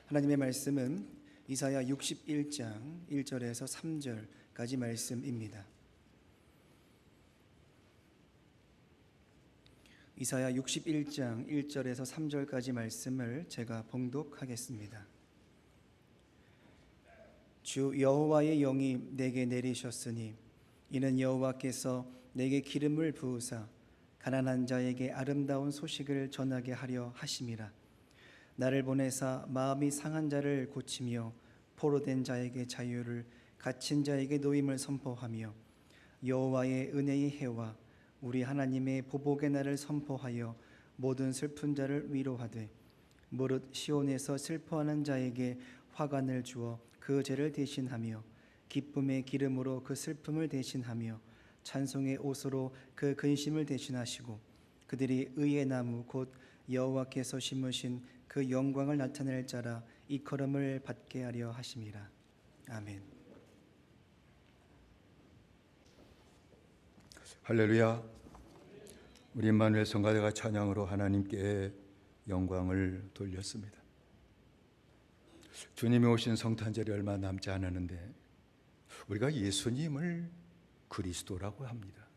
하나님의 말씀은 이사야 61장 1절에서 3절까지 말씀입니다. 이사야 61장 1절에서 3절까지 말씀을 제가 봉독하겠습니다. 주 여호와의 영이 내게 내리셨으니 이는 여호와께서 내게 기름을 부으사 가난한 자에게 아름다운 소식을 전하게 하려 하심이라. 나를 보내사 마음이 상한 자를 고치며 포로된 자에게 자유를, 갇힌 자에게 노임을 선포하며 여호와의 은혜의 해와 우리 하나님의 보복의 날을 선포하여 모든 슬픈 자를 위로하되 무릇 시온에서 슬퍼하는 자에게 화관을 주어 그 죄를 대신하며 기쁨의 기름으로 그 슬픔을 대신하며 찬송의 옷으로 그 근심을 대신하시고 그들이 의의 나무 곧 여호와께서 심으신 그 영광을 나타낼 자라 이컬음을 받게 하려 하심이라. 아멘. 할렐루야. 우리 임마누엘 성가대가 찬양으로 하나님께 영광을 돌렸습니다. 주님이 오신 성탄절이 얼마 남지 않았는데 우리가 예수님을 그리스도라고 합니다.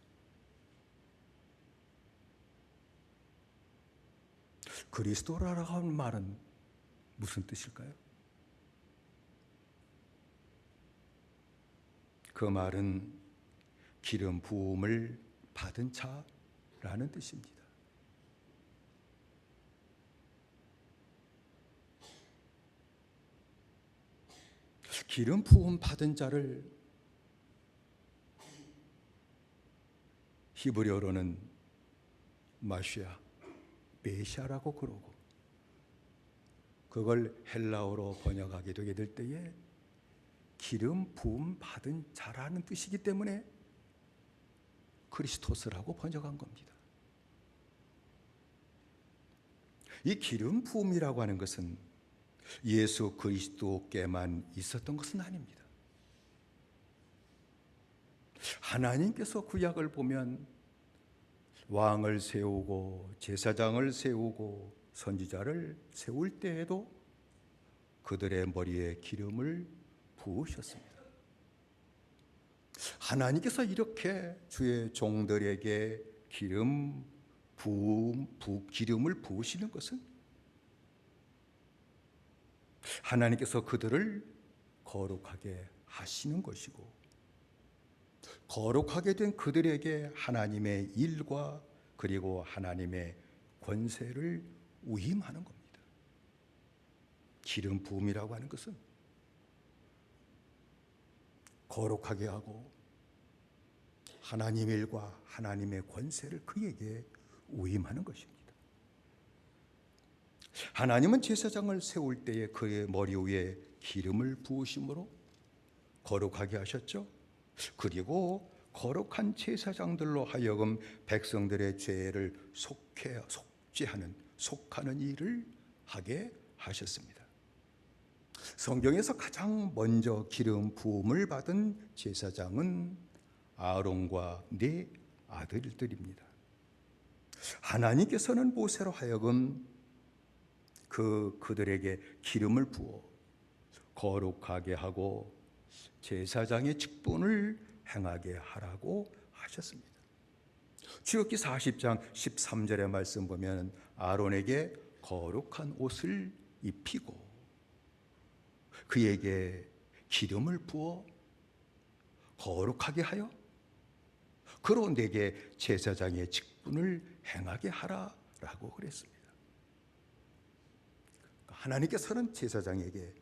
그리스도라고 하는 말은 무슨 뜻일까요? 그 말은 기름 부음을 받은 자라는 뜻입니다. 기름 부음 받은 자를 히브리어로는 마시아, 메시아라고 그러고 그걸 헬라어로 번역하게 되게 될 때에 기름 부음 받은 자라는 뜻이기 때문에 크리스토스라고 번역한 겁니다. 이 기름 부음이라고 하는 것은 예수 그리스도께만 있었던 것은 아닙니다. 하나님께서 구약을 보면 왕을 세우고 제사장을 세우고 선지자를 세울 때에도 그들의 머리에 기름을 부으셨습니다. 하나님께서 이렇게 주의 종들에게 기름을 부으시는 것은 하나님께서 그들을 거룩하게 하시는 것이고 거룩하게 된 그들에게 하나님의 일과 그리고 하나님의 권세를 위임하는 겁니다. 기름 부음이라고 하는 것은 거룩하게 하고 하나님의 일과 하나님의 권세를 그에게 위임하는 것입니다. 하나님은 제사장을 세울 때에 그의 머리 위에 기름을 부으심으로 거룩하게 하셨죠. 그리고 거룩한 제사장들로 하여금 백성들의 죄를 속하는 일을 하게 하셨습니다. 성경에서 가장 먼저 기름 부음을 받은 제사장은 아론과 네 아들들입니다. 하나님께서는 모세로 하여금 그들에게 기름을 부어 거룩하게 하고 제사장의 직분을 행하게 하라고 하셨습니다. 출애굽기 40장 13절의 말씀 보면 아론에게 거룩한 옷을 입히고 그에게 기름을 부어 거룩하게 하여 그로 내게 제사장의 직분을 행하게 하라라고 그랬습니다. 하나님께서는 제사장에게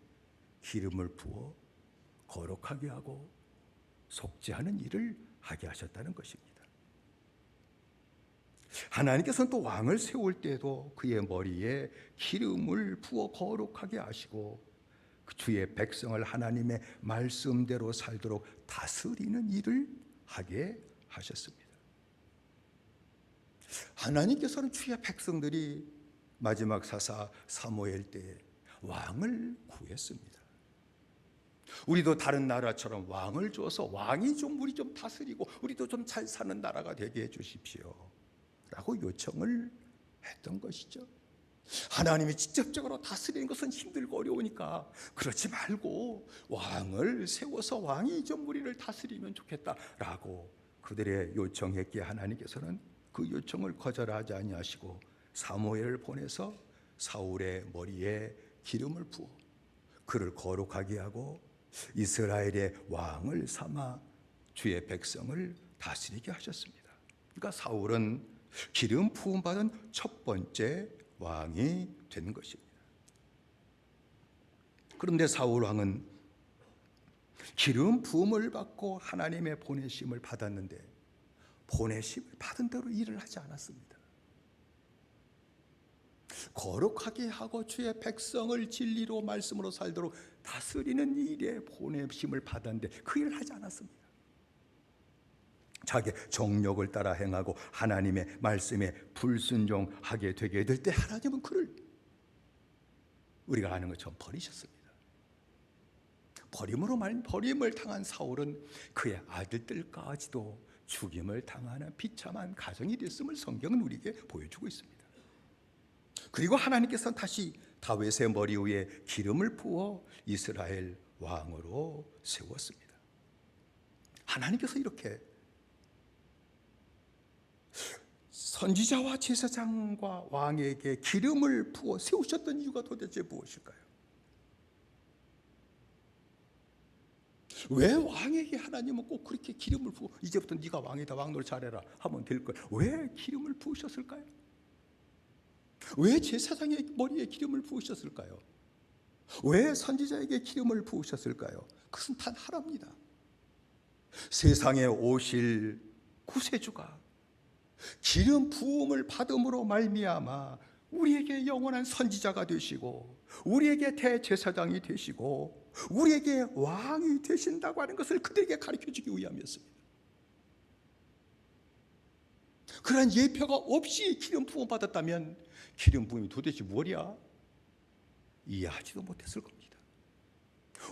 기름을 부어 거룩하게 하고 속죄하는 일을 하게 하셨다는 것입니다. 하나님께서는 또 왕을 세울 때도 그의 머리에 기름을 부어 거룩하게 하시고 주의 백성을 하나님의 말씀대로 살도록 다스리는 일을 하게 하셨습니다. 하나님께서는 주의 백성들이 마지막 사사 사무엘 때에 왕을 구했습니다. 우리도 다른 나라처럼 왕을 줘서 왕이 우리 좀 다스리고 우리도 좀 잘 사는 나라가 되게 해주십시오 라고 요청을 했던 것이죠. 하나님이 직접적으로 다스리는 것은 힘들고 어려우니까 그렇지 말고 왕을 세워서 왕이 좀 우리를 다스리면 좋겠다라고 그들의 요청했기에 하나님께서는 그 요청을 거절하지 아니하시고 사무엘을 보내서 사울의 머리에 기름을 부어 그를 거룩하게 하고 이스라엘의 왕을 삼아 주의 백성을 다스리게 하셨습니다. 그러니까 사울은 기름 부음 받은 첫 번째 왕이 된 것입니다. 그런데 사울 왕은 기름 부음을 받고 하나님의 보내심을 받았는데 보내심을 받은 대로 일을 하지 않았습니다. 거룩하게 하고 주의 백성을 진리로 말씀으로 살도록 다스리는 일에 보내심을 받았는데 그 일을 하지 않았습니다. 자기의 정욕을 따라 행하고 하나님의 말씀에 불순종하게 되게 될 때 하나님은 그를 우리가 아는 것처럼 버리셨습니다. 버림을 당한 사울은 그의 아들들까지도 죽임을 당하는 비참한 가정이 됐음을 성경은 우리에게 보여주고 있습니다. 그리고 하나님께서는 다시 다윗의 머리 위에 기름을 부어 이스라엘 왕으로 세웠습니다. 하나님께서 이렇게 선지자와 제사장과 왕에게 기름을 부어 세우셨던 이유가 도대체 무엇일까요? 왜 왕에게 하나님은 꼭 그렇게 기름을 부어 이제부터 네가 왕이다 왕노릇 잘해라 하면 될 거예요? 왜 기름을 부으셨을까요? 왜 제사장의 머리에 기름을 부으셨을까요? 왜 선지자에게 기름을 부으셨을까요? 그것은 단 하나입니다. 세상에 오실 구세주가 기름 부음을 받음으로 말미암아 우리에게 영원한 선지자가 되시고 우리에게 대제사장이 되시고 우리에게 왕이 되신다고 하는 것을 그들에게 가르쳐주기 위함이었습니다. 그러한 예표가 없이 기름 부음 받았다면 기름 부음이 도대체 뭐냐? 이해하지도 못했을 겁니다.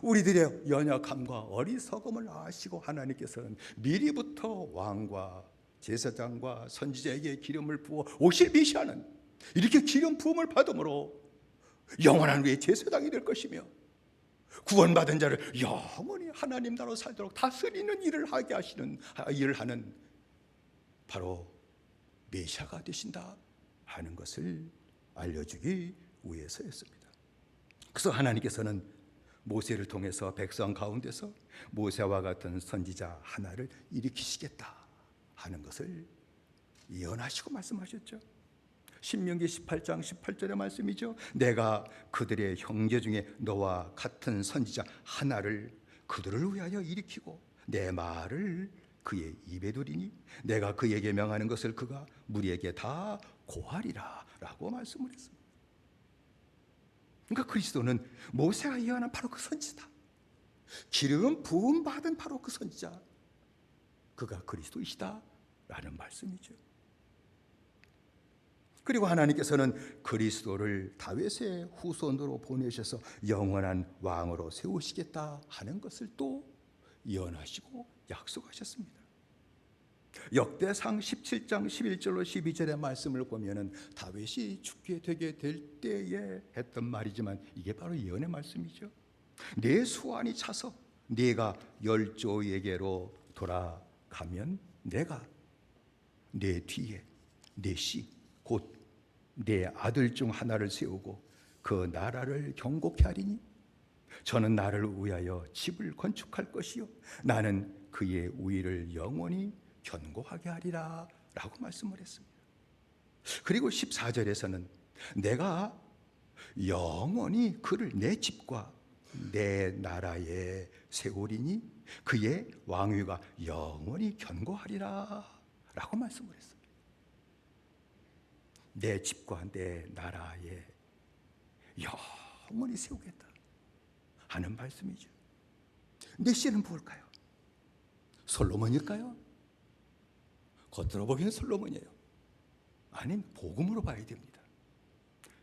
우리들의 연약함과 어리석음을 아시고 하나님께서는 미리부터 왕과 제사장과 선지자에게 기름을 부어 오실 메시아는 이렇게 기름 부음을 받음으로 영원한 우리의 제사장이 될 것이며 구원받은 자를 영원히 하나님 나라로 살도록 다스리는 일을 하게 하시는 일을 하는 바로 메시아가 되신다 하는 것을 알려주기 위해서였습니다. 그래서 하나님께서는 모세를 통해서 백성 가운데서 모세와 같은 선지자 하나를 일으키시겠다 하는 것을 예언하시고 말씀하셨죠. 신명기 18장 18절의 말씀이죠. 내가 그들의 형제 중에 너와 같은 선지자 하나를 그들을 위하여 일으키고 내 말을 그의 입에 두리니 내가 그에게 명하는 것을 그가 무리에게 다 고하리라 라고 말씀을 했습니다. 그러니까 그리스도는 모세가 예언한 바로 그 선지자, 기름 부음 받은 바로 그 선지자, 그가 그리스도이시다 라는 말씀이죠. 그리고 하나님께서는 그리스도를 다윗의 후손으로 보내셔서 영원한 왕으로 세우시겠다 하는 것을 또 예언하시고 약속하셨습니다. 역대상 17장 11절로 12절의 말씀을 보면은 다윗이 죽게 되게 될 때에 했던 말이지만 이게 바로 예언의 말씀이죠. 내 수완이 차서 네가 열조에게로 돌아가면 내가 내 뒤에 내 씨 곧 내 아들 중 하나를 세우고 그 나라를 경고케 하리니 저는 나를 위하여 집을 건축할 것이요 나는 그의 우위를 영원히 견고하게 하리라 라고 말씀을 했습니다. 그리고 14절에서는 내가 영원히 그를 내 집과 내 나라에 세우리니 그의 왕위가 영원히 견고하리라 라고 말씀을 했습니다. 내 집과 내 나라에 영원히 세우겠다 하는 말씀이죠. 내 씨는 뭘까요? 솔로몬일까요? 겉으로 보기엔 솔로몬이에요. 아니, 복음으로 봐야 됩니다.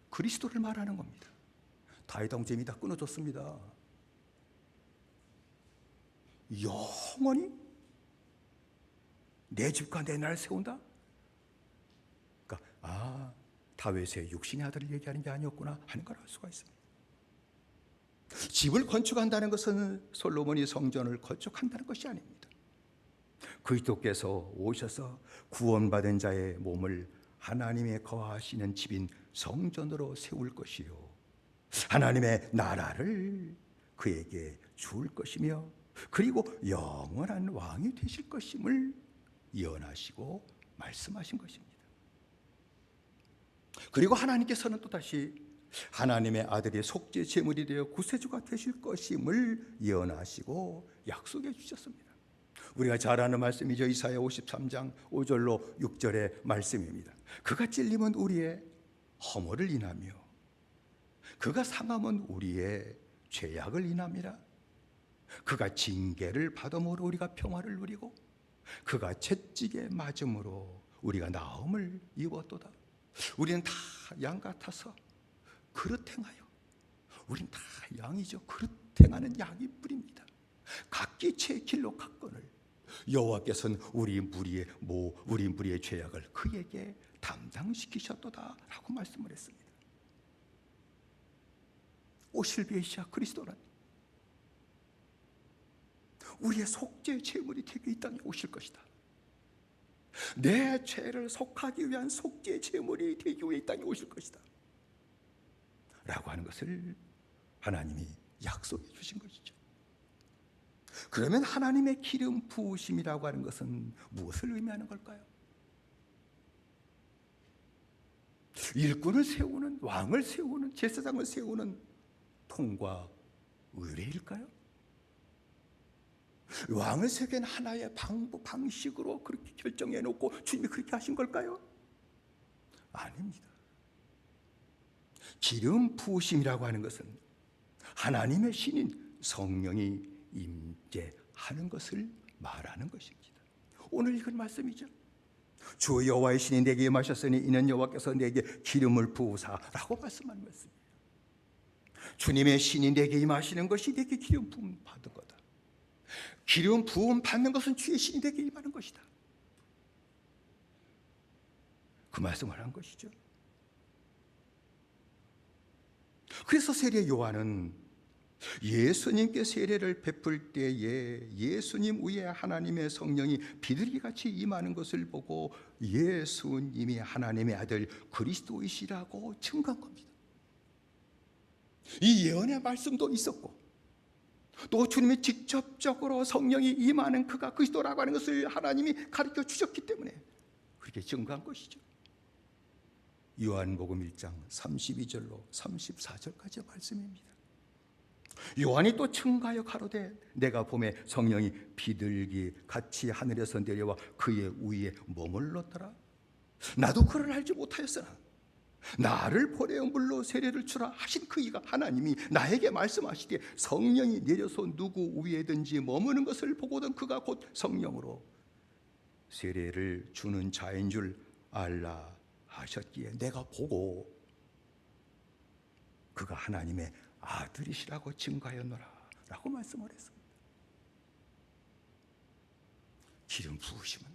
그리스도를 말하는 겁니다. 다윗 왕zem이 다 끊어졌습니다. 영원히 내 집과 내 나라를 세운다? 그러니까 다윗의 육신의 아들을 얘기하는 게 아니었구나 하는 걸 알 수가 있습니다. 집을 건축한다는 것은 솔로몬이 성전을 건축한다는 것이 아닙니다. 그리스도께서 오셔서 구원받은 자의 몸을 하나님의 거하시는 집인 성전으로 세울 것이요, 하나님의 나라를 그에게 줄 것이며, 그리고 영원한 왕이 되실 것임을 예언하시고 말씀하신 것입니다. 그리고 하나님께서는 또다시 하나님의 아들이 속죄 제물이 되어 구세주가 되실 것임을 예언하시고 약속해 주셨습니다. 우리가 잘 아는 말씀이죠. 이사야 53장 5절로 6절의 말씀입니다. 그가 찔림은 우리의 허물을 인하며 그가 상함은 우리의 죄악을 인함이라. 그가 징계를 받음으로 우리가 평화를 누리고 그가 채찍에 맞음으로 우리가 나음을 입었도다. 우리는 다 양 같아서 그릇 행하여, 우린 다 양이죠. 그릇 행하는 양이 뿌립니다. 각기 제 길로 갔거늘 여호와께서는 우리 무리의 죄악을 그에게 담당시키셨도다라고 말씀을 했습니다. 오실 메시아 그리스도는 우리의 속죄 제물이 되게 이 땅에 오실 것이다. 내 죄를 속하기 위한 속죄 제물이 되기 위해 이 땅에 오실 것이다 라고 하는 것을 하나님이 약속해 주신 것이죠. 그러면 하나님의 기름 부으심이라고 하는 것은 무엇을 의미하는 걸까요? 일꾼을 세우는, 왕을 세우는, 제사장을 세우는 통과 의례일까요? 왕을 세우는 하나의 방식으로 그렇게 결정해 놓고 주님이 그렇게 하신 걸까요? 아닙니다. 기름 부으심이라고 하는 것은 하나님의 신인 성령이 임재하는 것을 말하는 것입니다. 오늘 읽은 말씀이죠. 주 여호와의 신이 내게 임하셨으니 이는 여호와께서 내게 기름을 부으사라고 말씀한 말씀입니다. 주님의 신이 내게 임하시는 것이 내게 기름 부음 받은 거다. 기름 부음 받는 것은 주의 신이 내게 임하는 것이다. 그 말씀을 한 것이죠. 그래서 세례 요한은 예수님께 세례를 베풀 때에 예수님 위에 하나님의 성령이 비둘기같이 임하는 것을 보고 예수님이 하나님의 아들 그리스도이시라고 증거한 겁니다. 이 예언의 말씀도 있었고 또 주님이 직접적으로 성령이 임하는 그가 그리스도라고 하는 것을 하나님이 가르쳐 주셨기 때문에 그렇게 증거한 것이죠. 요한복음 1장 32절로 34절까지의 말씀입니다. 요한이 또 증가하여 가로되 내가 봄에 성령이 비둘기 같이 하늘에서 내려와 그의 위에 머물렀더라. 나도 그를 알지 못하였으나 나를 보내어 물로 세례를 주라 하신 그이가 하나님이 나에게 말씀하시되 성령이 내려서 누구 위에든지 머무는 것을 보거든 그가 곧 성령으로 세례를 주는 자인 줄 알라 하셨기에 내가 보고 그가 하나님의 아들이시라고 증거하였노라 라고 말씀을 했습니다. 기름 부으심은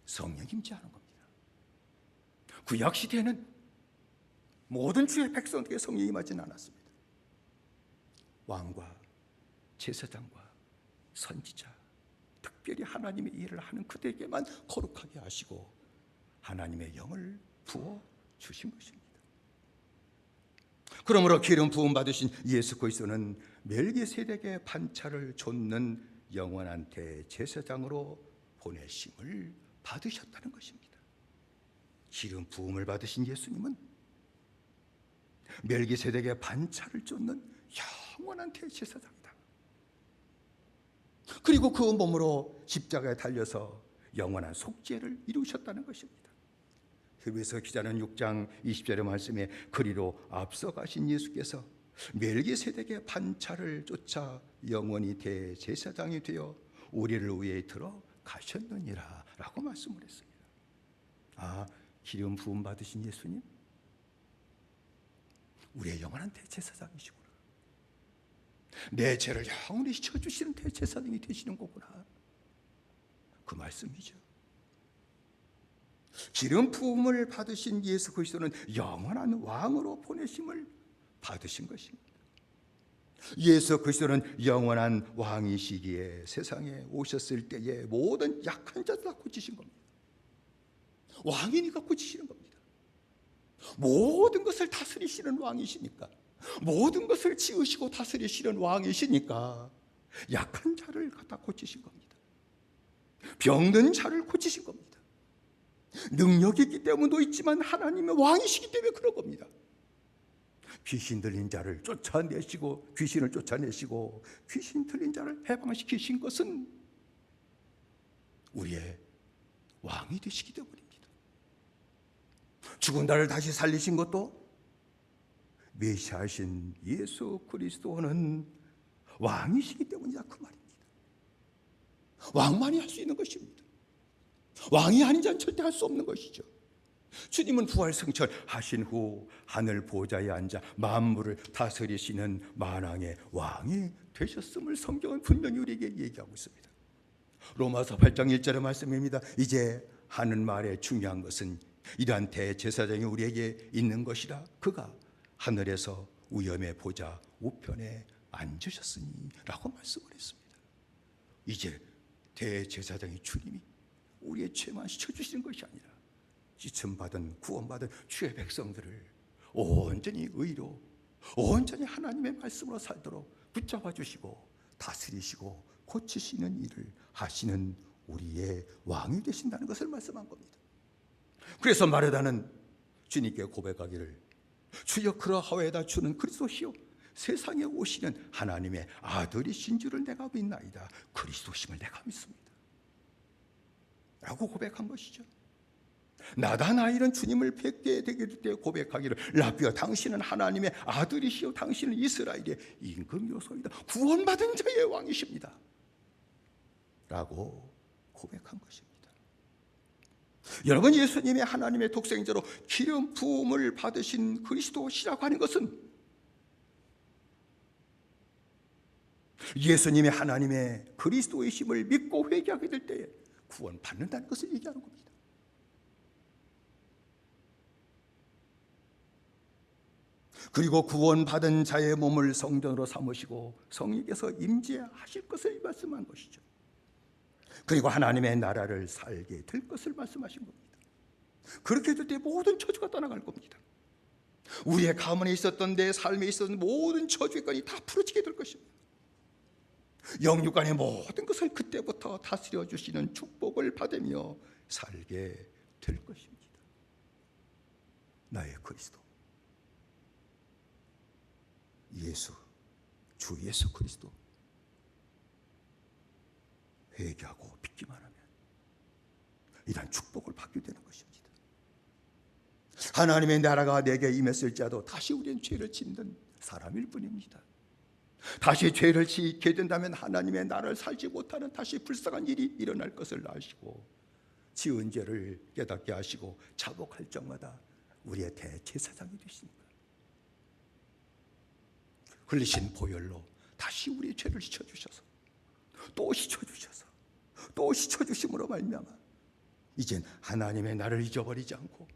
성령 임재하는 겁니다. 구약 시대에는 모든 주의 백성에게 성령이 임하지는 않았습니다. 왕과 제사장과 선지자, 특별히 하나님의 일을 하는 그들에게만 거룩하게 하시고 하나님의 영을 부어 주신 것입니다. 그러므로 기름 부음 받으신 예수 그리스도는 멜기세덱의 반차를 좇는 영원한 대제사장으로 보내심을 받으셨다는 것입니다. 기름 부음을 받으신 예수님은 멜기세덱의 반차를 쫓는 영원한 대제사장이다. 그리고 그 몸으로 십자가에 달려서 영원한 속죄를 이루셨다는 것입니다. 히브리서 기자는 6장 20절의 말씀에 그리로 앞서가신 예수께서 멜기세덱의 반차를 쫓아 영원히 대제사장이 되어 우리를 위해 들어가셨느니라 라고 말씀을 했습니다. 아, 기름 부음 받으신 예수님 우리의 영원한 대제사장이시구나. 내 죄를 영원히 씻어주시는 대제사장이 되시는 거구나. 그 말씀이죠. 기름 부음을 받으신 예수 그리스도는 영원한 왕으로 보내심을 받으신 것입니다. 예수 그리스도는 영원한 왕이시기에 세상에 오셨을 때에 모든 약한 자들 다 고치신 겁니다. 왕이니까 고치시는 겁니다. 모든 것을 다스리시는 왕이시니까, 모든 것을 지으시고 다스리시는 왕이시니까 약한 자를 갖다 고치신 겁니다. 병든 자를 고치신 겁니다. 능력이 있기 때문도 있지만 하나님의 왕이시기 때문에 그런 겁니다. 귀신 들린 자를 쫓아내시고, 귀신을 쫓아내시고 귀신 들린 자를 해방시키신 것은 우리의 왕이 되시기 때문입니다. 죽은 자를 다시 살리신 것도 메시아신 예수 그리스도는 왕이시기 때문이다, 그 말입니다. 왕만이 할 수 있는 것입니다. 왕이 아닌 자는 절대 할 수 없는 것이죠. 주님은 부활 승천하신 후 하늘 보좌에 앉아 만물을 다스리시는 만왕의 왕이 되셨음을 성경은 분명히 우리에게 얘기하고 있습니다. 로마서 8장 1절의 말씀입니다. 이제 하는 말에 중요한 것은 이러한 대제사장이 우리에게 있는 것이라. 그가 하늘에서 우염의 보좌 우편에 앉으셨으니 라고 말씀을 했습니다. 이제 대제사장이 주님이 우리의 죄만 씻어주시는 것이 아니라 지침받은 구원받은 주의 백성들을 온전히 의로, 온전히 하나님의 말씀으로 살도록 붙잡아 주시고 다스리시고 고치시는 일을 하시는 우리의 왕이 되신다는 것을 말씀한 겁니다. 그래서 마르다는 주님께 고백하기를, 주여 그러하오에다 주는 그리스도시요 세상에 오시는 하나님의 아들이신 줄을 내가 믿나이다. 그리스도심을 내가 믿습니다 라고 고백한 것이죠. 나다나엘은 주님을 뵙게 되길 때 고백하기를, 라비야 당신은 하나님의 아들이시요 당신은 이스라엘의 임금이로소이다. 구원받은 자의 왕이십니다 라고 고백한 것입니다. 여러분, 예수님이 하나님의 독생자로 기름 부음을 받으신 그리스도시라고 하는 것은 예수님이 하나님의 그리스도이심을 믿고 회개하게 될 때에 구원받는다는 것을 얘기하는 겁니다. 그리고 구원받은 자의 몸을 성전으로 삼으시고 성령께서 임재하실 것을 말씀한 것이죠. 그리고 하나님의 나라를 살게 될 것을 말씀하신 겁니다. 그렇게 될 때 모든 저주가 떠나갈 겁니다. 우리의 가문에 있었던, 내 삶에 있었던 모든 저주의 건이 다 풀어지게 될 것입니다. 영육간의 모든 것을 그때부터 다스려 주시는 축복을 받으며 살게 될 것입니다. 나의 그리스도 예수, 주 예수 그리스도 회개하고 믿기만 하면 이런 축복을 받게 되는 것입니다. 하나님의 나라가 내게 임했을지라도 다시 우리는 죄를 짓는 사람일 뿐입니다. 다시 죄를 짓게 된다면 하나님의 나라를 살지 못하는 다시 불쌍한 일이 일어날 것을 아시고 지은 죄를 깨닫게 하시고 자복할 적마다 우리의 대제사장이 되시니까 흘리신 보혈로 다시 우리의 죄를 씻어주셔서 또 씻어주셔서 또 씻어주심으로 말미암아 이젠 하나님의 나라를 잊어버리지 않고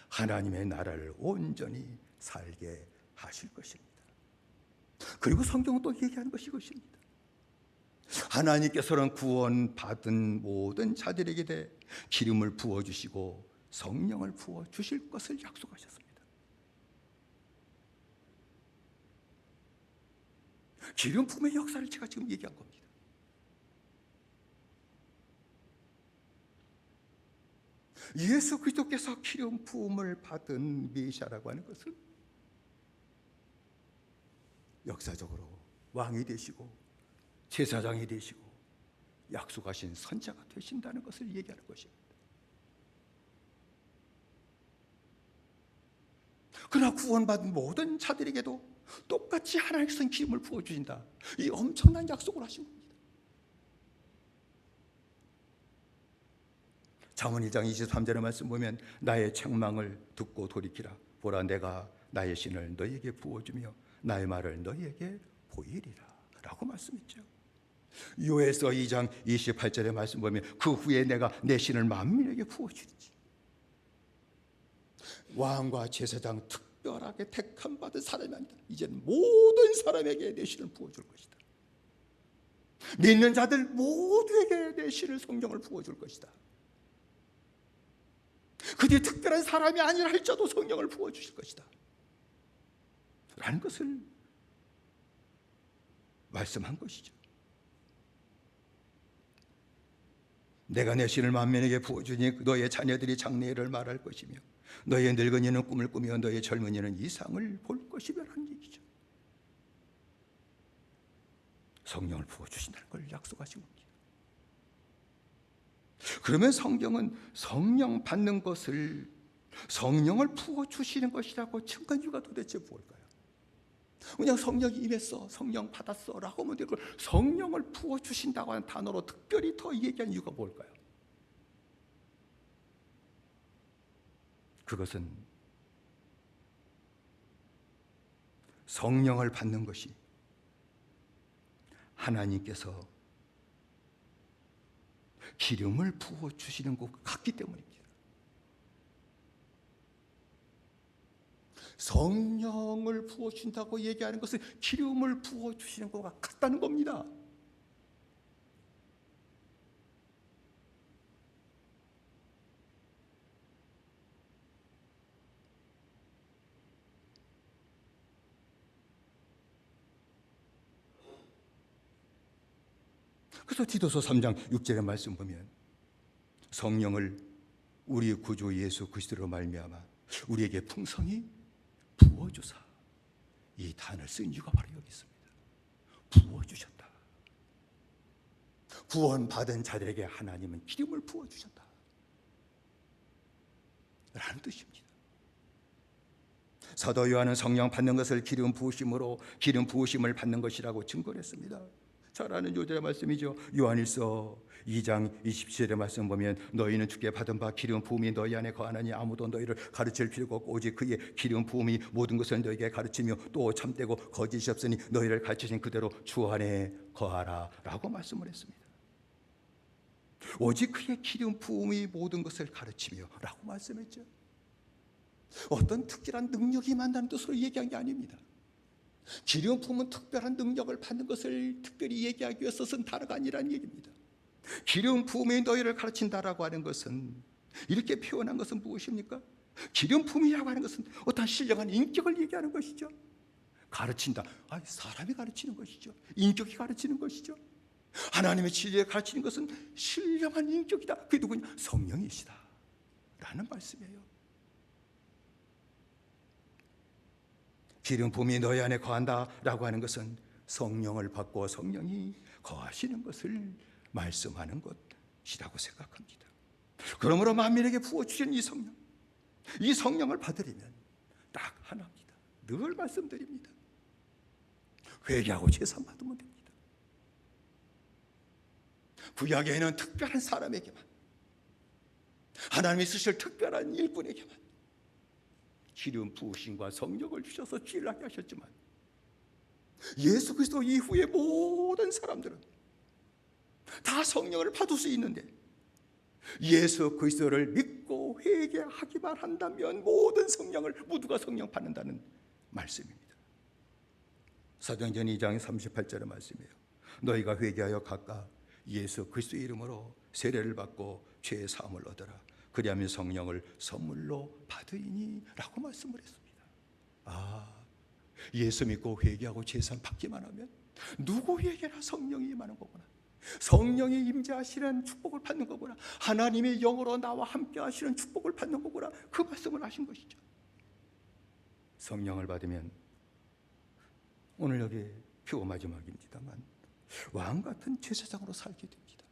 하나님의 나라를 온전히 살게 하실 것입니다. 그리고 성경은 또 얘기하는 것이 이것입니다. 하나님께서는 구원받은 모든 자들에게 대해 기름을 부어주시고 성령을 부어주실 것을 약속하셨습니다. 기름 부음의 역사를 제가 지금 얘기한 겁니다. 예수 그리스도께서 기름 부음을 받은 메시아라고 하는 것은 역사적으로 왕이 되시고 제사장이 되시고 약속하신 선자가 되신다는 것을 얘기하는 것입니다. 그러나 구원받은 모든 자들에게도 똑같이 하나님께서 기름을 부어주신다, 이 엄청난 약속을 하신 겁니다. 잠언 1장 23절의 말씀 보면 나의 책망을 듣고 돌이키라. 보라, 내가 나의 신을 너희에게 부어주며 나의 말을 너희에게 보이리라 라고 말씀했죠. 요엘서 2장 28절의 말씀 보면 그 후에 내가 내 신을 만민에게 부어주리지. 왕과 제사장 특별하게 택함 받은 사람이 아니다. 이제는 모든 사람에게 내 신을 부어줄 것이다. 믿는 자들 모두에게 내 신을, 성령을 부어줄 것이다. 그들이 특별한 사람이 아니라 할지라도 성령을 부어주실 것이다 라는 것을 말씀한 것이죠. 내가 내 신을 만민에게 부어주니 너의 자녀들이 장래를 말할 것이며 너의 늙은이는 꿈을 꾸며 너의 젊은이는 이상을 볼 것이며 라는 얘기죠. 성령을 부어주신다는 걸 약속하신 겁니다. 그러면 성경은 성령 받는 것을 성령을 부어주시는 것이라고 증거한 이유가 도대체 뭘까요? 그냥 성령이 임했어, 성령 받았어 라고 하면 되고, 성령을 부어주신다고 하는 단어로 특별히 더 얘기한 이유가 뭘까요? 그것은 성령을 받는 것이 하나님께서 기름을 부어주시는 것 같기 때문입니다. 성령을 부어준다고 얘기하는 것은 기름을 부어주시는 것과 같다는 겁니다. 그래서 디도서 3장 6절의 말씀 보면 성령을 우리 구주 예수 그리스도로 말미암아 우리에게 풍성히 부어주사, 이 단어를 쓴 이유가 바로 여기 있습니다. 부어주셨다. 구원받은 자들에게 하나님은 기름을 부어주셨다 라는 뜻입니다. 사도 요한은 성령 받는 것을 기름 부으심으로 기름 부으심을 받는 것이라고 증거를 했습니다. 잘 아는 요절의 말씀이죠. 요한일서 2장 27절의 말씀 보면 너희는 주께 받은 바 기름 부음이 너희 안에 거하나니 아무도 너희를 가르칠 필요가 없고 오직 그의 기름 부음이 모든 것을 너희에게 가르치며 또 참되고 거짓이 없으니 너희를 가르치신 그대로 주 안에 거하라 라고 말씀을 했습니다. 오직 그의 기름 부음이 모든 것을 가르치며 라고 말씀했죠. 어떤 특별한 능력이 만나는 뜻으로 얘기한 게 아닙니다. 기름 부음은 특별한 능력을 받는 것을 특별히 얘기하기 위해서 쓴 단어가 아니라는 얘기입니다. 기름 부음이 너희를 가르친다라고 하는 것은, 이렇게 표현한 것은 무엇입니까? 기름 부음이라고 하는 것은 어떤 신령한 인격을 얘기하는 것이죠. 가르친다, 사람이 가르치는 것이죠. 인격이 가르치는 것이죠. 하나님의 진리에 가르치는 것은 신령한 인격이다. 그게 누구냐? 성령이시다 라는 말씀이에요. 기름 부음이 너희 안에 거한다라고 하는 것은 성령을 받고 성령이 거하시는 것을 말씀하는 것이라고 생각합니다. 그러므로 만민에게 부어주신 이 성령을 받으려면 딱 하나입니다. 늘 말씀드립니다. 회개하고 제사 받으면 됩니다. 구약에는 특별한 사람에게만, 하나님이 쓰실 특별한 일꾼에게만 기름 부으심과 성령을 주셔서 죄를 하게 하셨지만, 예수 그리스도 이후의 모든 사람들은 다 성령을 받을 수 있는데, 예수 그리스도를 믿고 회개하기만 한다면 모든 성령을 모두가 성령 받는다는 말씀입니다. 사도행전 2장 38절의 말씀이에요. 너희가 회개하여 각각 예수 그리스도의 이름으로 세례를 받고 죄의 사함을 얻어라. 그리하면 성령을 선물로 받으리니 라고 말씀을 했습니다. 예수 믿고 회개하고 제사 받기만 하면 누구에게나 성령이 임하는 거구나, 성령이 임재하시는 축복을 받는 거구나, 하나님의 영으로 나와 함께 하시는 축복을 받는 거구나, 그 말씀을 하신 것이죠. 성령을 받으면, 오늘 여기 표 마지막입니다만, 왕같은 제사장으로 살게 됩니다.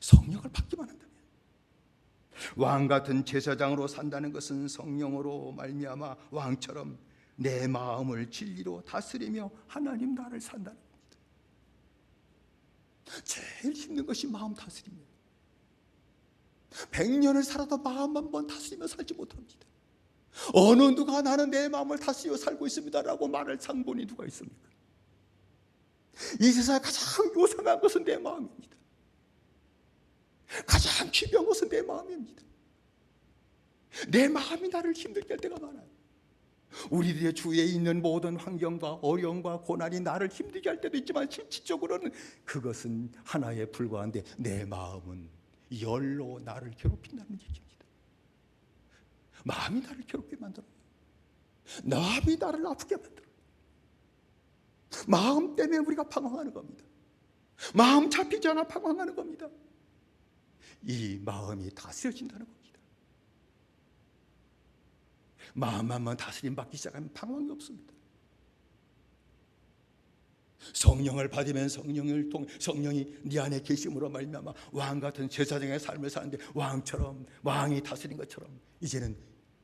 성령을 받기만 한다면. 왕같은 제사장으로 산다는 것은 성령으로 말미암아 왕처럼 내 마음을 진리로 다스리며 하나님 나라를 산다는 겁니다. 제일 힘든 것이 마음 다스림이에요. 100년을 살아도 마음 한 번 다스리며 살지 못합니다. 어느 누가 나는 내 마음을 다스리며 살고 있습니다라고 말할 상본이 누가 있습니까? 이 세상에 가장 요상한 것은 내 마음입니다. 가장 기묘한 것은 내 마음입니다. 내 마음이 나를 힘들게 할 때가 많아요. 우리들의 주위에 있는 모든 환경과 어려움과 고난이 나를 힘들게 할 때도 있지만 실질적으로는 그것은 하나에 불과한데 내 마음은 열로 나를 괴롭힌다는 얘기입니다. 마음이 나를 괴롭게 만들어요. 마음이 나를 아프게 만들어요. 마음 때문에 우리가 방황하는 겁니다. 마음 잡히지 않아 방황하는 겁니다. 이 마음이 다스려진다는 겁니다. 마음만 다스림 받기 시작하면 방황이 없습니다. 성령을 받으면 성령이 네 안에 계심으로 말미암아 왕 같은 제사장의 삶을 사는데 왕이 다스린 것처럼 이제는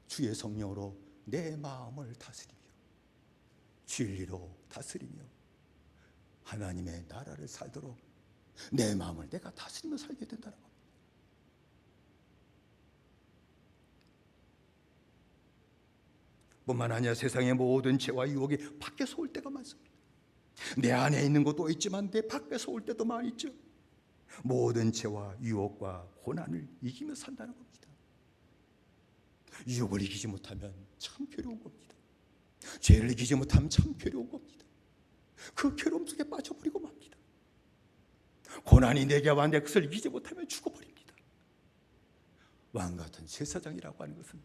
주의 성령으로 내 마음을 다스리며 진리로 다스리며 하나님의 나라를 살도록 내 마음을 내가 다스리며 살게 된다는 겁니다. 뿐만 아니라 세상의 모든 죄와 유혹이 밖에서 올 때가 많습니다. 내 안에 있는 것도 있지만 내 밖에서 올 때도 많이 있죠. 모든 죄와 유혹과 고난을 이기며 산다는 겁니다. 유혹을 이기지 못하면 참 괴로운 겁니다. 죄를 이기지 못하면 참 괴로운 겁니다. 그 괴로움 속에 빠져버리고 맙니다. 고난이 내게 와 내 것을 이기지 못하면 죽어버립니다. 왕 같은 제사장이라고 하는 것은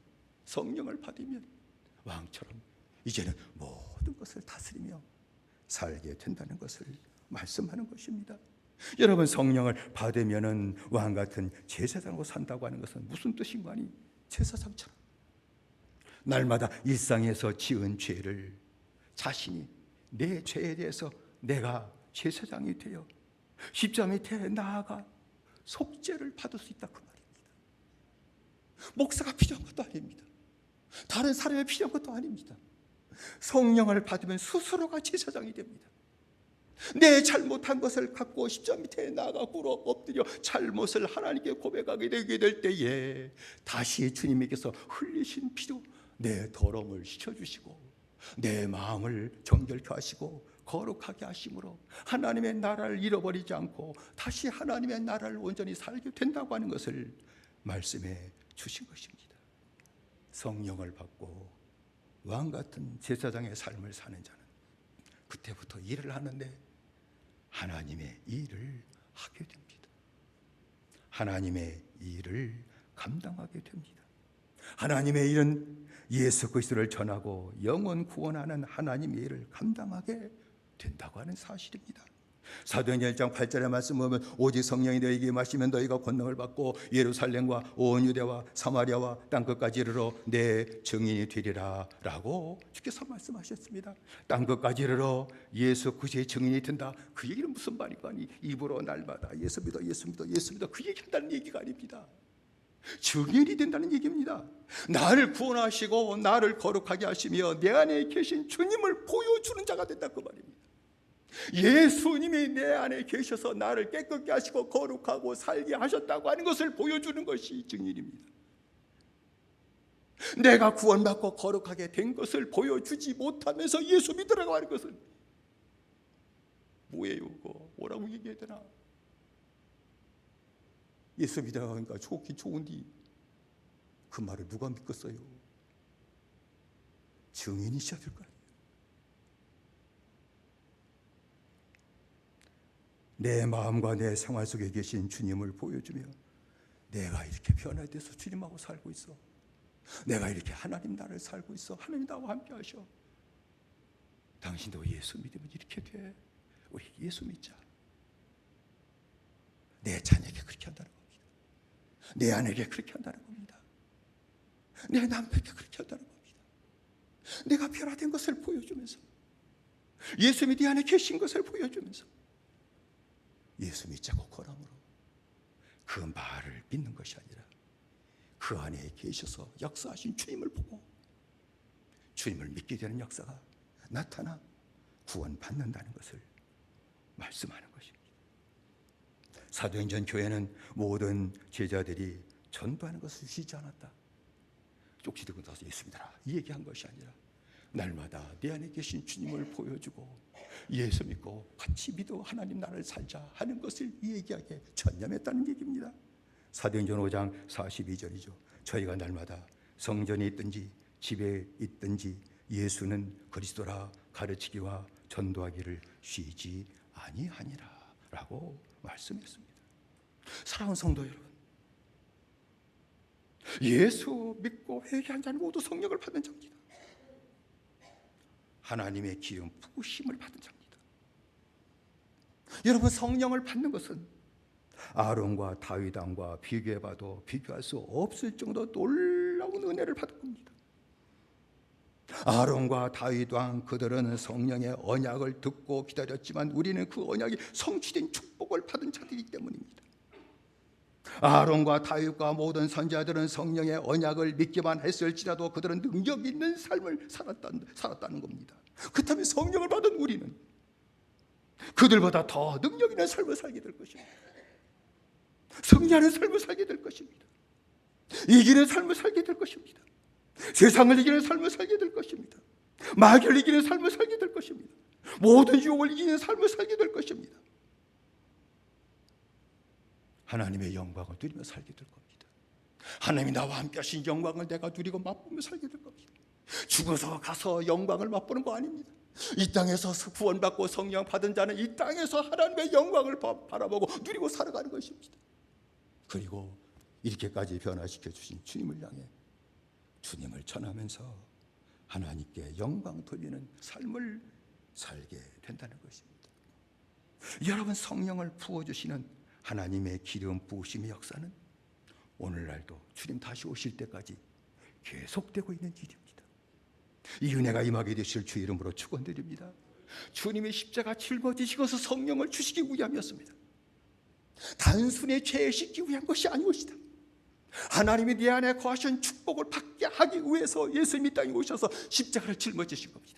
성령을 받으면 왕처럼 이제는 모든 것을 다스리며 살게 된다는 것을 말씀하는 것입니다. 여러분, 성령을 받으면은 왕 같은 제사장으로 산다고 하는 것은 무슨 뜻인가 하니 제사장처럼 날마다 일상에서 지은 죄를 자신이 내 죄에 대해서 내가 제사장이 되어 십자 밑에 나아가 속죄를 받을 수 있다 그 말입니다. 목사가 필요한 것도 아닙니다. 다른 사람이 필요한 것도 아닙니다. 성령을 받으면 스스로가 제사장이 됩니다. 내 잘못한 것을 갖고 십자 밑에 나아가 꿇어 엎드려 잘못을 하나님께 고백하게 되게 될 때에 다시 주님께서 흘리신 피로 내 더러움을 씻어주시고 내 마음을 정결케 하시고 거룩하게 하심으로 하나님의 나라를 잃어버리지 않고 다시 하나님의 나라를 온전히 살게 된다고 하는 것을 말씀해 주신 것입니다. 성령을 받고 왕같은 제사장의 삶을 사는 자는 그때부터 일을 하는데 하나님의 일을 하게 됩니다. 하나님의 일을 감당하게 됩니다. 하나님의 일은 예수 그리스도를 전하고 영혼 구원하는 하나님의 일을 감당하게 된다고 하는 사실입니다. 사도행전 1장 8절의 말씀 보면 오직 성령이 너희에게 임하시면 너희가 권능을 받고 예루살렘과 온 유대와 사마리아와 땅끝까지 이르러 내 증인이 되리라 라고 주께서 말씀하셨습니다. 땅끝까지 이르러 예수 그리스도의 증인이 된다. 그 얘기는 무슨 말인가 하니 입으로 날마다 예수 믿어 예수 믿어 예수 믿어 그 얘기한다는 얘기가 아닙니다. 증인이 된다는 얘기입니다. 나를 구원하시고 나를 거룩하게 하시며 내 안에 계신 주님을 보여주는 자가 된다 그 말입니다. 예수님이 내 안에 계셔서 나를 깨끗게 하시고 거룩하고 살게 하셨다고 하는 것을 보여주는 것이 증인입니다. 내가 구원받고 거룩하게 된 것을 보여주지 못하면서 예수 믿으라고 하는 것은 뭐예요? 그거 뭐라고 얘기해야 되나? 예수 믿으라고 하니까 좋긴 좋은데 그 말을 누가 믿겠어요? 증인이셔야 될 거 아니에요. 내 마음과 내 생활 속에 계신 주님을 보여주며 내가 이렇게 변화돼서 주님하고 살고 있어. 내가 이렇게 하나님 나라를 살고 있어. 하나님 나와 함께 하셔. 당신도 예수 믿으면 이렇게 돼. 우리 예수 믿자. 내 자녀에게 그렇게 한다는 겁니다. 내 아내에게 그렇게 한다는 겁니다. 내 남편에게 그렇게 한다는 겁니다. 내가 변화된 것을 보여주면서 예수님이 네 안에 계신 것을 보여주면서 예수 믿자고 권함으로 그 말을 믿는 것이 아니라 그 안에 계셔서 역사하신 주님을 보고 주님을 믿게 되는 역사가 나타나 구원받는다는 것을 말씀하는 것입니다. 사도행전 교회는 모든 제자들이 전도하는 것을 쉬지 않았다. 쪽지들고 나서 예수 믿어라 이 얘기한 것이 아니라 날마다 내 안에 계신 주님을 보여주고 예수 믿고 같이 믿어 하나님 나라를 살자 하는 것을 얘기하게 전념했다는 얘기입니다. 사도행전 5장 42절이죠. 저희가 날마다 성전에 있든지 집에 있든지 예수는 그리스도라 가르치기와 전도하기를 쉬지 아니하니라 라고 말씀했습니다. 사랑하는 성도 여러분, 예수 믿고 회개한 자는 모두 성령을 받는 자입니다. 하나님의 기름 부으심을 받은 자입니다. 여러분, 성령을 받는 것은 아론과 다윗 왕과 비교해봐도 비교할 수 없을 정도 놀라운 은혜를 받은 겁니다. 아론과 다윗 왕 그들은 성령의 언약을 듣고 기다렸지만 우리는 그 언약이 성취된 축복을 받은 자들이기 때문입니다. 아론과 다윗과 모든 선지자들은 성령의 언약을 믿기만 했을지라도 그들은 능력 있는 삶을 살았다는 겁니다. 그렇다면 성령을 받은 우리는 그들보다 더 능력 있는 삶을 살게 될 것입니다. 승리하는 삶을 살게 될 것입니다. 이기는 삶을 살게 될 것입니다. 세상을 이기는 삶을 살게 될 것입니다. 마귀를 이기는 삶을 살게 될 것입니다. 모든 유혹을 이기는 삶을 살게 될 것입니다. 하나님의 영광을 누리며 살게 될 겁니다. 하나님이 나와 함께 하신 영광을 내가 누리고 맛보며 살게 될 겁니다. 죽어서 가서 영광을 맛보는 거 아닙니다. 이 땅에서 구원받고 성령 받은 자는 이 땅에서 하나님의 영광을 바라보고 누리고 살아가는 것입니다. 그리고 이렇게까지 변화시켜 주신 주님을 향해 주님을 전하면서 하나님께 영광 돌리는 삶을 살게 된다는 것입니다. 여러분, 성령을 부어주시는 하나님의 기름 부으심의 역사는 오늘날도 주님 다시 오실 때까지 계속되고 있는 일입니다. 이 은혜가 임하게 되실 주 이름으로 축원드립니다. 주님의 십자가 짊어지시고서 성령을 주시기 위함이었습니다. 단순히 죄 씻기 위한 것이 아니었다. 하나님이 내 안에 거하신 축복을 받게 하기 위해서 예수님이 땅에 오셔서 십자가를 짊어지신 겁니다.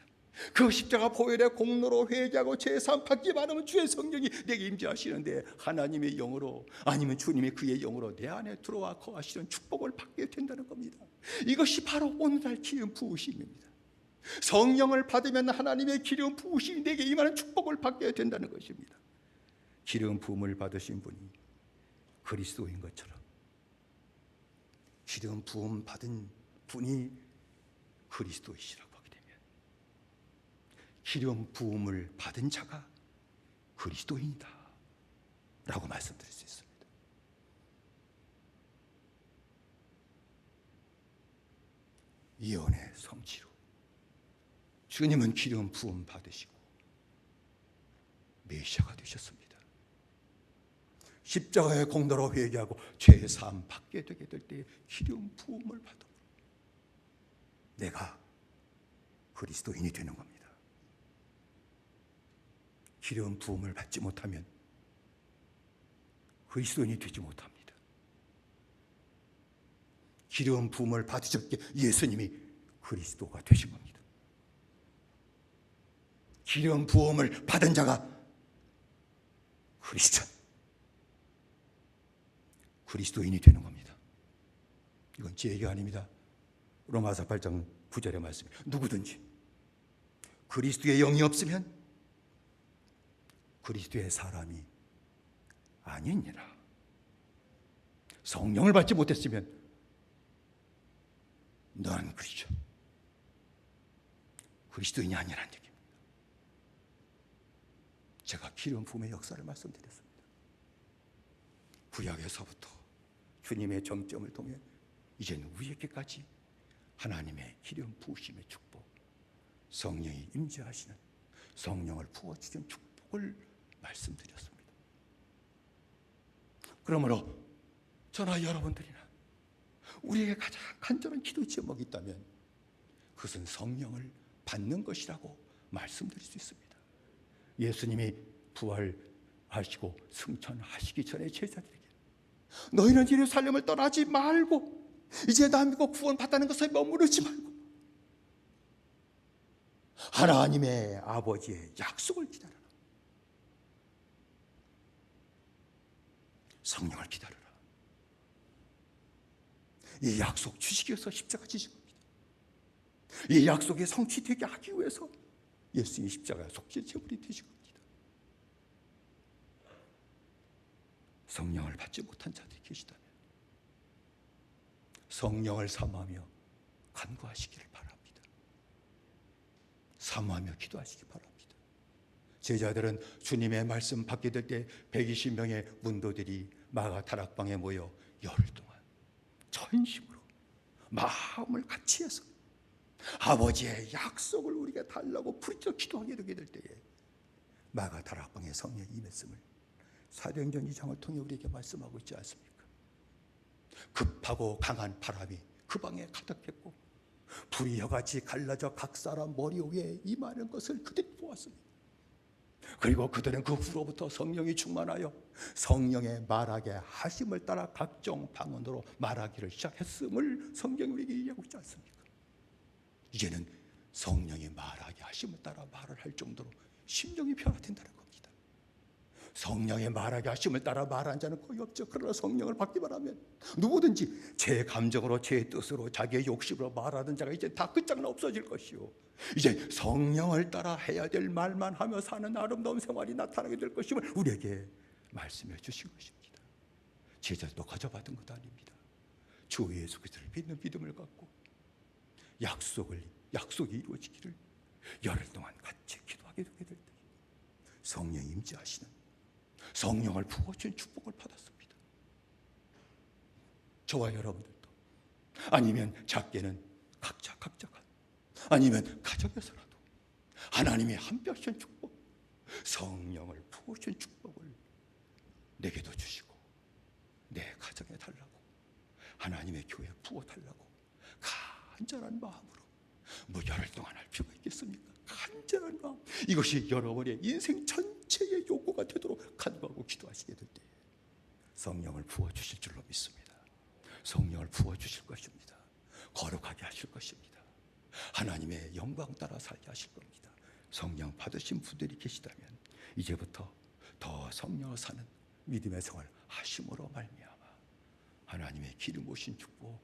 그 십자가 보혈의 공로로 회개하고 죄사함 받기만 하면 주의 성령이 내게 임재하시는데 하나님의 영으로 아니면 주님이 그의 영으로 내 안에 들어와 거하시는 축복을 받게 된다는 겁니다. 이것이 바로 오늘날 기름 부으심입니다. 성령을 받으면 하나님의 기름 부으심이 내게 임하는 축복을 받게 된다는 것입니다. 기름 부음을 받으신 분이 그리스도인 것처럼 기름 부음 받은 분이 그리스도이시라고 하게 되면 기름 부음을 받은 자가 그리스도인이다 라고 말씀드릴 수 있습니다. 예언의 성취로 주님은 기름 부음 받으시고 메시아가 되셨습니다. 십자가의 공로로 회개하고 죄 사함 받게 되게 될 때 기름 부음을 받아 내가 그리스도인이 되는 겁니다. 기름 부음을 받지 못하면 그리스도인이 되지 못합니다. 기름 부음을 받으셨기에 예수님이 그리스도가 되신 겁니다. 기름 부음을 받은 자가 그리스도인이 되는 겁니다. 이건 제 얘기가 아닙니다. 로마서 8장 9절의 말씀. 누구든지 그리스도의 영이 없으면 그리스도의 사람이 아니니라. 성령을 받지 못했으면 너는 그리스도인이 아니라는 얘기입니다. 제가 기름 부음의 역사를 말씀드렸습니다. 구약에서부터 주님의 정점을 통해 이제는 우리에게까지 하나님의 기름 부으심의 축복, 성령이 임재하시는 성령을 부어주신 축복을 말씀드렸습니다. 그러므로 저나 여러분들이나 우리에게 가장 간절한 기도 제목이 있다면 그것은 성령을 받는 것이라고 말씀드릴 수 있습니다. 예수님이 부활하시고 승천하시기 전에 제자들에게 너희는 예루살렘을 떠나지 말고 이제 나 믿고 구원받다는 것에 머무르지 말고 하나님의 아버지의 약속을 기다려라. 성령을 기다려라. 이 약속 주시기 위해서 십자가 지신 겁니다. 이 약속이 성취되게 하기 위해서 예수님이 십자가에 속죄 제물이 되신 겁니다. 성령을 받지 못한 자들이 계시다면 성령을 삼하며 간구하시기를 바랍니다. 사모하며 기도하시기 바랍니다. 제자들은 주님의 말씀 받게 될 때 120명의 문도들이 마가 다락방에 모여 열흘 동안 전심으로 마음을 같이 해서 아버지의 약속을 우리에게 달라고 부르짖어 기도하게 되게 될 때에 마가 다락방에 성령이 임했음을 사도행전 2장을 통해 우리에게 말씀하고 있지 않습니까? 급하고 강한 바람이 그 방에 가득했고 불이 여같이 갈라져 각 사람 머리 위에 임하는 것을 그들이 보았습니다. 그리고 그들은 그 후로부터 성령이 충만하여 성령의 말하게 하심을 따라 각종 방언으로 말하기를 시작했음을 성경이 우리에게 이야기하고 있지 않습니까? 이제는 성령이 말하게 하심을 따라 말을 할 정도로 심령이 변화된다는 겁니다. 성령의 말하게 하심을 따라 말한 자는 거의 없죠. 그러나 성령을 받기만 하면 누구든지 제 감정으로 제 뜻으로 자기의 욕심으로 말하던 자가 이제 다 끝장나 없어질 것이요, 이제 성령을 따라 해야 될 말만 하며 사는 아름다운 생활이 나타나게 될 것임을 우리에게 말씀해 주신 것입니다. 제자도 가져받은 것 아닙니다. 주 예수 그리스도를 믿는 믿음을 갖고 약속이 이루어지기를 열흘 동안 같이 기도하게 되게 될 때 성령이 임재하시는, 성령을 부어주신 축복을 받았습니다. 저와 여러분들도 아니면 작게는 각자 아니면 가정에서라도 하나님의 한별신 축복, 성령을 부어주신 축복을 내게도 주시고 내 가정에 달라고, 하나님의 교회에 부어달라고 간절한 마음으로 뭐 열흘 동안 할 필요가 있겠습니까? 간절한 마음, 이것이 여러분의 인생 전체의 요구가 되도록 간구하고 기도하시게 될 때 성령을 부어주실 줄로 믿습니다. 성령을 부어주실 것입니다. 거룩하게 하실 것입니다. 하나님의 영광 따라 살게 하실 겁니다. 성령 받으신 분들이 계시다면 이제부터 더 성령을 사는 믿음의 생활 하심으로 말미암아 하나님의 기름 부으신 축복,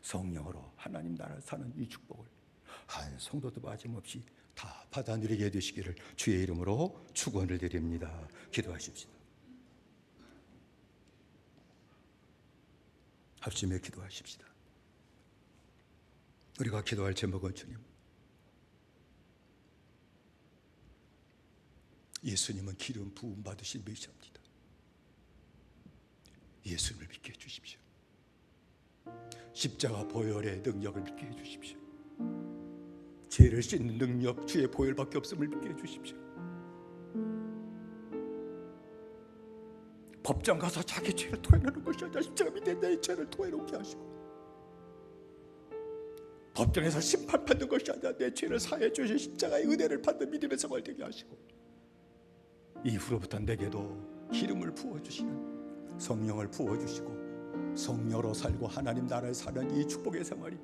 성령으로 하나님 나라를 사는 이 축복을 한 성도도 빠짐없이 다 받아 누리게 되시기를 주의 이름으로 축원을 드립니다. 기도하십시다. 합심해 기도하십시다. 우리가 기도할 제목은 주님, 예수님은 기름 부음 받으신 메시아입니다. 예수님을 믿게 해주십시오. 십자가 보혈의 능력을 믿게 해주십시오. 죄를 씻는 능력, 주의 보혈밖에 없음을 믿게 해주십시오. 법정 가서 자기 죄를 토해내는 것이 아니라 십자가 밑에 내 죄를 토해놓게 하시고, 법정에서 심판받는 것이 아니라 내 죄를 사해 주신 십자가의 은혜를 받는 믿음의 생활 되게 하시고, 이후로부터 내게도 기름을 부어주시는, 성령을 부어주시고 성령으로 살고 하나님 나라를 사는 이 축복의 생활이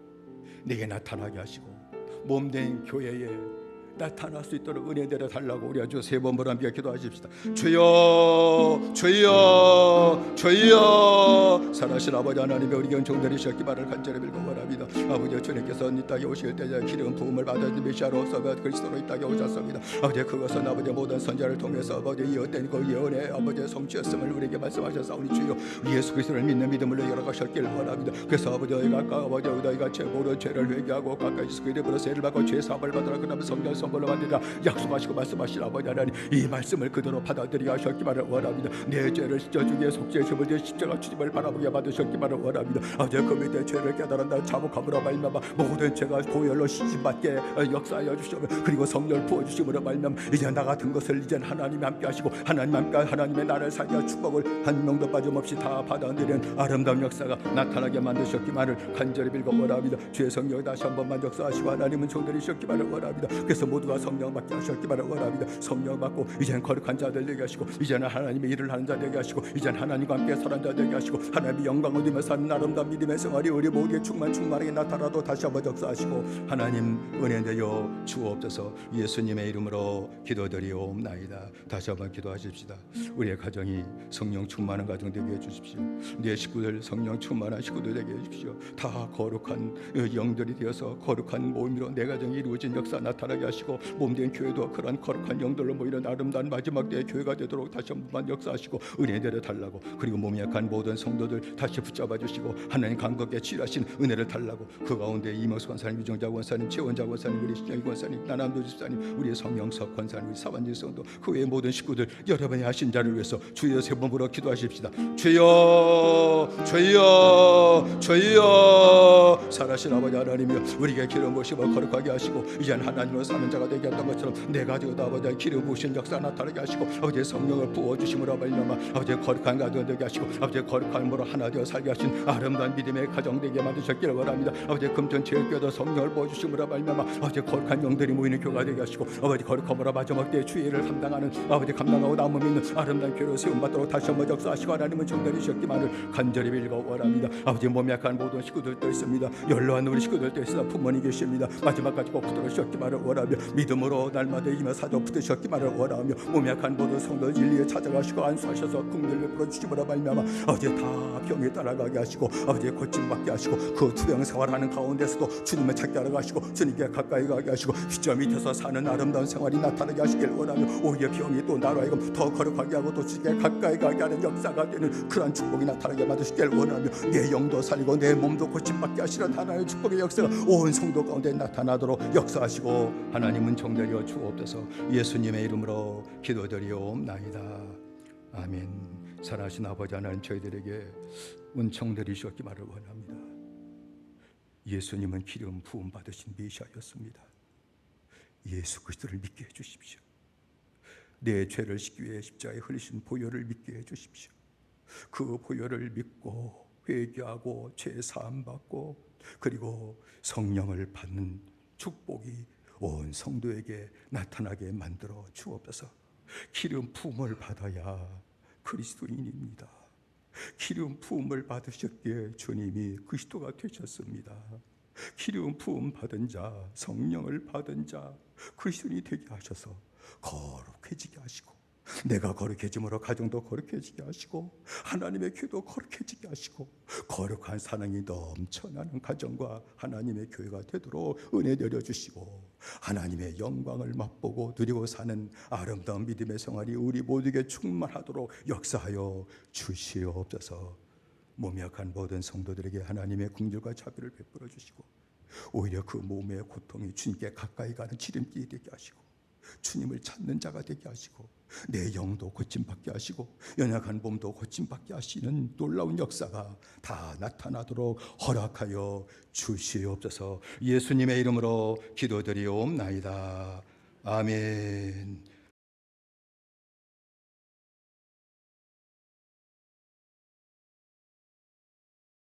내게 나타나게 하시고 몸된 교회에 나타날 수 있도록 은혜 내려 달라고 우리 아주 세 번 함께 기도하십시다. 주여 주여 주여. 살아신 아버지 하나님의 우리 경종들이 시작기 바를 간절히 빌고 원합니다. 아버지, 주님께서 이 땅에 오실 때 기름 부음을 받은 메시아로서 그리스도로 이 땅에 오셨습니다. 아버지, 그것은 아버지 모든 선자를 통해서 아버지 이어된 그 예언의 아버지 성취였음을 우리에게 말씀하셨사오니 주여, 예수 그리스도를 믿는 믿음을 열어가셨길 원합니다. 그래서 아버지, 너희가 죄 모든 죄를 회개하고 가까이 예수 그리스도로 세를 받고 죄 사함을 받으라. 그러면 성령 선물로 만들라 약속하시고 말씀하신 아버지 하나님, 이 말씀을 그대로 받아들이게 하셨기만을 원합니다. 내 죄를 씻어주기에 속죄의 죄를 내 십자가 주님을 바라보게 받으셨기만을 원합니다. 아버지, 그 밑에 죄를 깨달은다 자복함으로 말미암아 모든 죄가 보혈로 씻임받게 역사하여 주시며, 그리고 성령을 부어주심으로 말미암아 이제 나 같은 것을 이제 하나님이 함께 하시고 하나님 함께 하나님의 나라를 살게 축복을 한 명도 빠짐없이 다 받아들이는 아름다운 역사가 나타나게 만드셨기만을 간절히 빌고 원합니다. 주의 성령이 다시 한 번만 역사하시고 하나님은 종들이셨기만을 원합니다. 그래서 모두가 성령 받게 하셨기만을 원합니다. 성령 받고 이제는 거룩한 자들 되게 하시고, 이제는 하나님의 일을 하는 자 되게 하시고, 이제는 하나님과 함께 사는 자 되게 하시고, 하나님의 영광을 얻으며 사는 아름다운 믿음의 생활이 우리 모두의 충만하게 나타나도 다시 한번 역사하시고 하나님 은혜 되어 주옵소서. 예수님의 이름으로 기도드리옵나이다. 다시 한번 기도하십시다. 우리의 가정이 성령 충만한 가정 되게 해주십시오. 내 식구들 성령 충만한 식구들 되게 해주십시오. 다 거룩한 영들이 되어서 거룩한 모임으로 내 가정이 이루어진 역사 나타나게 하시고 하시고 몸된 교회도 그런 거룩한 영들로 모이는 아름다운 마지막 때의 교회가 되도록 다시 한번 역사하시고 은혜 내려 달라고, 그리고 몸이 약한 모든 성도들 다시 붙잡아 주시고 하나님 감격에 치유하신 은혜를 달라고, 그 가운데 이명수 권사님, 유정자 권사님, 최원자 권사님, 우리 신영희 권사님, 나남도 집사님, 우리 성영석 권사님, 우리 사반지 성도, 그 외의 모든 식구들 여러분의 하신 자를 위해서 주여 세 번으로 기도하십시다. 주여 주여 주여. 살아신 아버지 하나님이여, 우리에게 기름 부으시고 거룩하게 하시고 이제는 하나님으로 사는 자가 되게 했던 것처럼 내 가지고 아버지의 기름 부으신 역사 나타나게 하시고 아버지의 성령을 부어주심으로 말미암아 아버지의 거룩한 가정 되게 하시고 아버지의 거룩함으로 하나 되어 살게 하신 아름다운 믿음의 가정 되게 만드셨기를 원합니다. 아버지의 금전 제일교회도 성령을 부어주심으로 말미암아 아버지의 거룩한 영들이 모이는 교회가 되게 하시고 아버지 거룩함으로 마지막 때의 주의를 감당하는 아버지 감당하고 남음 있는 아름다운 교회로 세움받도록 다시 한번 역사하시고 하나님은 정결이셨기만을 간절히 빌고 원합니다. 아버지 몸이 약한 모든 식구들도 있습니다. 연로한 우리 식구들도 있습니다. 부모님 계십니다. 마지막까지 꼭 붙들으셨기만을 원하며 믿음으로 날마다 이기며 사도 붙으셨기만을 원하며 몸이 약한 모든 성도들 진리에 찾아가시고 안수하셔서 긍휼 베풀어 주시므로 말미암아 아버지 다 병에 따라가게 하시고 아버지의 고침받게 하시고 그 투병 생활하는 가운데서도 주님을 찾게 하러 가시고 주님께 가까이 가게 하시고 휘저 밑에서 사는 아름다운 생활이 나타나게 하시길 원하며 오히려 병이 또 나로 하여금 더 거룩하게 하고 또 주님께 가까이 가게 하는 역사가 되는 그러한 축복이 나타나게 만드시길 원하며 내 영도 살리고 내 몸도 고침받게 하시는 하나님의 축복의 역사가 온 성도 가운데 나타나도록 역사하시고 하나님은 정되려 주옵소서. 예수님의 이름으로 기도드리옵나이다. 아멘. 사랑하신 아버지 하나님, 저희들에게 은총 내리셨기만을 원합니다. 예수님은 기름 부음 받으신 메시아였습니다. 예수 그리스도를 믿게 해주십시오. 내 죄를 씻기 위해 십자가에 흘리신 보혈을 믿게 해주십시오. 그 보혈을 믿고 회개하고 죄 사함 받고 그리고 성령을 받는 축복이 온 성도에게 나타나게 만들어 주옵소서. 기름 부음을 받아야 그리스도인입니다. 기름 부음을 받으셨기에 주님이 그리스도가 되셨습니다. 기름 부음 받은 자, 성령을 받은 자 그리스도인이 되게 하셔서 거룩해지게 하시고 내가 거룩해짐으로 가정도 거룩해지게 하시고 하나님의 교회도 거룩해지게 하시고 거룩한 사랑이 넘쳐나는 가정과 하나님의 교회가 되도록 은혜 내려주시고 하나님의 영광을 맛보고 누리고 사는 아름다운 믿음의 생활이 우리 모두에게 충만하도록 역사하여 주시옵소서. 몸이 약한 모든 성도들에게 하나님의 긍휼과 자비를 베풀어 주시고 오히려 그 몸의 고통이 주님께 가까이 가는 지름길이 되게 하시고 주님을 찾는 자가 되게 하시고 내 영도 고침받게 하시고 연약한 몸도 고침받게 하시는 놀라운 역사가 다 나타나도록 허락하여 주시옵소서. 예수님의 이름으로 기도드리옵나이다. 아멘.